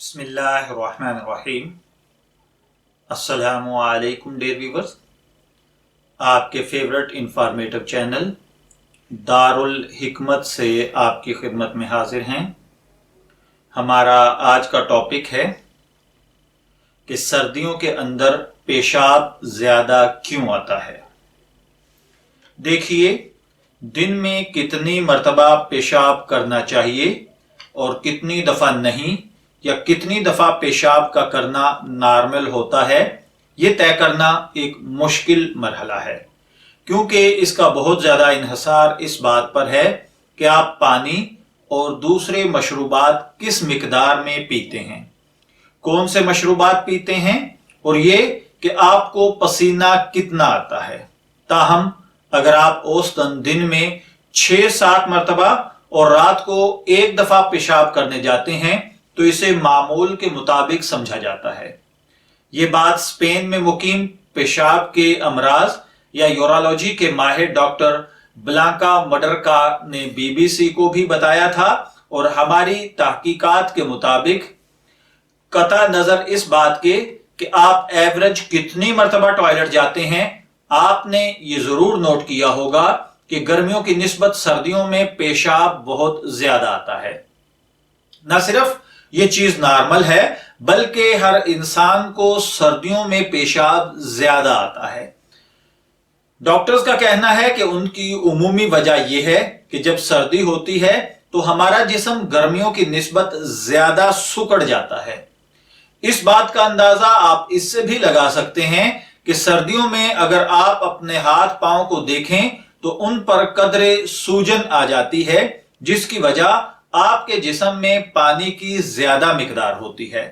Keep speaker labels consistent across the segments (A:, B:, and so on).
A: बिस्मिल्लाहिर्रहमानिर्रहीम। अस्सलामु अलैकुम डियर व्यूअर्स, आपके फेवरेट इंफॉर्मेटिव चैनल दारुल हिकमत से आपकी खिदमत में हाजिर हैं। हमारा आज का टॉपिक है कि सर्दियों के अंदर पेशाब ज़्यादा क्यों आता है। देखिए, दिन में कितनी मर्तबा पेशाब करना चाहिए और कितनी दफ़ा नहीं, या कितनी दफ़ा पेशाब का करना नॉर्मल होता है, ये तय करना एक मुश्किल मरहला है, क्योंकि इसका बहुत ज़्यादा इन्हिसार इस बात पर है कि आप पानी और दूसरे मशरूबात किस मिकदार में पीते हैं, कौन से मशरूबात पीते हैं, और ये कि आपको पसीना कितना आता है। ताहम अगर आप औसतन दिन में 6-7 मरतबा और रात को एक दफ़ा पेशाब करने जाते हैं तो इसे मामूल के मुताबिक समझा जाता है। ये बात स्पेन में मुकीम पेशाब के अमराज या यूरोलॉजी के माहिर डॉक्टर ब्लांका मडरका ने बीबीसी को भी बताया था, और हमारी तहकीकात के मुताबिक कता नजर इस बात के कि आप एवरेज कितनी मरतबा टॉयलेट जाते हैं, आपने ये जरूर नोट किया होगा कि गर्मियों की निस्बत सर्दियों में पेशाब बहुत ज्यादा आता है। न सिर्फ ये चीज नॉर्मल है, बल्कि हर इंसान को सर्दियों में पेशाब ज्यादा आता है। डॉक्टर्स का कहना है कि उनकी उमूमी वजह यह है कि जब सर्दी होती है तो हमारा जिस्म गर्मियों की निस्बत ज्यादा सुकड़ जाता है। इस बात का अंदाजा आप इससे भी लगा सकते हैं कि सर्दियों में अगर आप अपने हाथ पांव को देखें तो उन पर कदरे सूजन आ जाती है, जिसकी वजह आपके जिस्म में पानी की ज्यादा मिकदार होती है।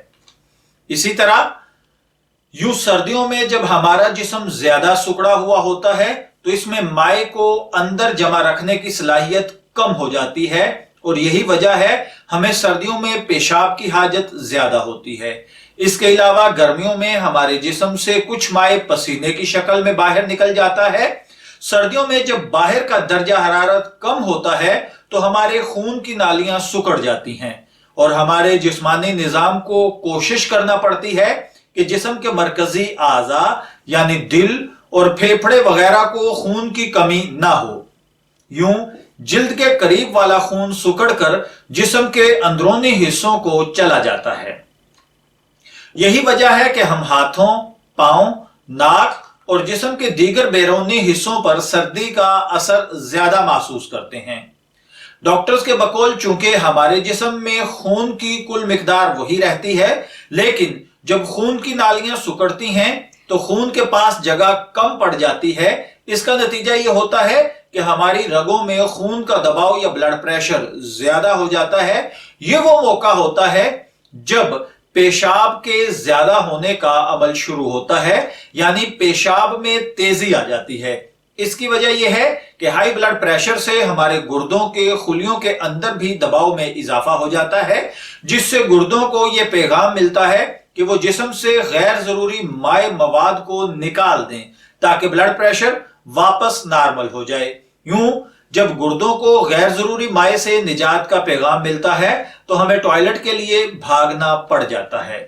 A: इसी तरह यूं सर्दियों में जब हमारा जिस्म ज्यादा सुकड़ा हुआ होता है तो इसमें माए को अंदर जमा रखने की सलाहियत कम हो जाती है, और यही वजह है हमें सर्दियों में पेशाब की हाजत ज्यादा होती है। इसके अलावा गर्मियों में हमारे जिस्म से कुछ माए पसीने की शक्ल में बाहर निकल जाता है। सर्दियों में जब बाहर का दर्जा हरारत कम होता है तो हमारे खून की नालियां सुकड़ जाती हैं, और हमारे जिस्मानी निजाम को कोशिश करना पड़ती है कि जिस्म के मरकजी आज़ा यानी दिल और फेफड़े वगैरह को खून की कमी ना हो। यूं जिल्द के करीब वाला खून सुकड़कर जिस्म के अंदरूनी हिस्सों को चला जाता है। यही वजह है कि हम हाथों, पांव, नाक और जिस्म के दीगर बैरूनी हिस्सों पर सर्दी का असर ज्यादा महसूस करते हैं। डॉक्टर्स के बकौल चूंकि हमारे जिस्म में खून की कुल मिकदार वही रहती है, लेकिन जब खून की नालियां सुकड़ती हैं तो खून के पास जगह कम पड़ जाती है। इसका नतीजा यह होता है कि हमारी रगों में खून का दबाव या ब्लड प्रेशर ज्यादा हो जाता है। यह वो मौका होता है जब पेशाब के ज्यादा होने का अमल शुरू होता है, यानी पेशाब में तेजी आ जाती है। इसकी वजह यह है कि हाई ब्लड प्रेशर से हमारे गुर्दों के खुलियों के अंदर भी दबाव में इजाफा हो जाता है, जिससे गुर्दों को यह पैगाम मिलता है कि वो जिस्म से गैर जरूरी माए मवाद को निकाल दें ताकि ब्लड प्रेशर वापस नॉर्मल हो जाए। यूं जब गुर्दों को गैर जरूरी माए से निजात का पैगाम मिलता है तो हमें टॉयलेट के लिए भागना पड़ जाता है।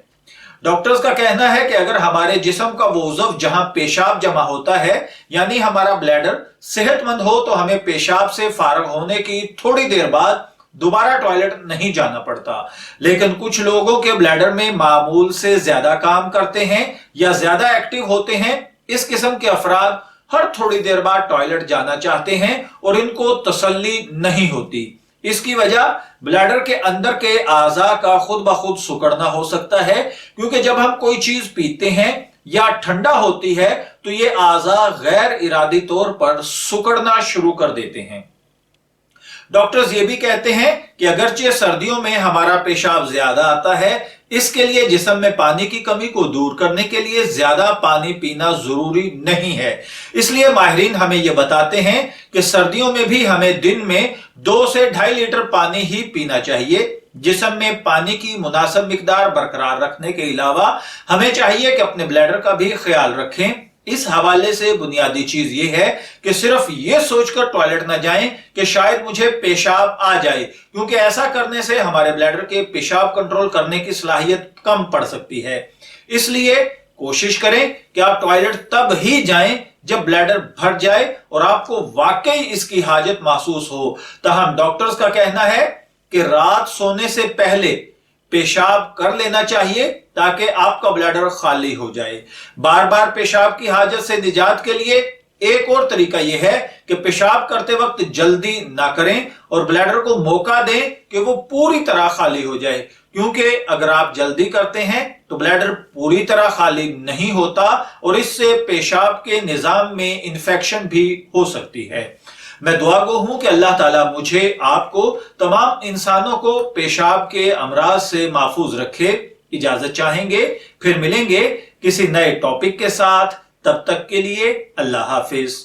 A: डॉक्टर्स का कहना है कि अगर हमारे जिस्म का वो उज़्व जहां पेशाब जमा होता है, यानी हमारा ब्लैडर सेहतमंद हो, तो हमें पेशाब से फारग होने की थोड़ी देर बाद दोबारा टॉयलेट नहीं जाना पड़ता। लेकिन कुछ लोगों के ब्लैडर में मामूल से ज्यादा काम करते हैं या ज्यादा एक्टिव होते हैं। इस किस्म के अफराद हर थोड़ी देर बाद टॉयलेट जाना चाहते हैं और इनको तसल्ली नहीं होती। इसकी वजह ब्लैडर के अंदर के आज़ा का खुद ब खुद सुकड़ना हो सकता है, क्योंकि जब हम कोई चीज पीते हैं या ठंडा होती है तो ये आज़ा गैर इरादी तौर पर सुकड़ना शुरू कर देते हैं। डॉक्टर्स ये भी कहते हैं कि अगरचे सर्दियों में हमारा पेशाब ज्यादा आता है, इसके लिए जिस्म में पानी की कमी को दूर करने के लिए ज्यादा पानी पीना जरूरी नहीं है। इसलिए माहिरीन हमें यह बताते हैं कि सर्दियों में भी हमें दिन में 2 से 2.5 लीटर पानी ही पीना चाहिए। जिस्म में पानी की मुनासिब मिकदार बरकरार रखने के अलावा हमें चाहिए कि अपने ब्लैडर का भी ख्याल रखें। इस हवाले से बुनियादी चीज ये है कि सिर्फ ये सोचकर टॉयलेट ना जाएं कि शायद मुझे पेशाब आ जाए, क्योंकि ऐसा करने से हमारे ब्लैडर के पेशाब कंट्रोल करने की सलाहियत कम पड़ सकती है। इसलिए कोशिश करें कि आप टॉयलेट तब ही जाएं जब ब्लैडर भर जाए और आपको वाकई इसकी हाजत महसूस हो। ताहम डॉक्टर्स का कहना है कि रात सोने से पहले पेशाब कर लेना चाहिए ताकि आपका ब्लैडर खाली हो जाए। बार बार पेशाब की हाजत से निजात के लिए एक और तरीका यह है कि पेशाब करते वक्त जल्दी ना करें और ब्लैडर को मौका दें कि वो पूरी तरह खाली हो जाए, क्योंकि अगर आप जल्दी करते हैं तो ब्लैडर पूरी तरह खाली नहीं होता और इससे पेशाब के निजाम में इंफेक्शन भी हो सकती है। मैं दुआगो हूं कि अल्लाह ताला मुझे, आपको, तमाम इंसानों को पेशाब के अमराज से महफूज रखे। इजाजत चाहेंगे, फिर मिलेंगे किसी नए टॉपिक के साथ। तब तक के लिए अल्लाह हाफिज।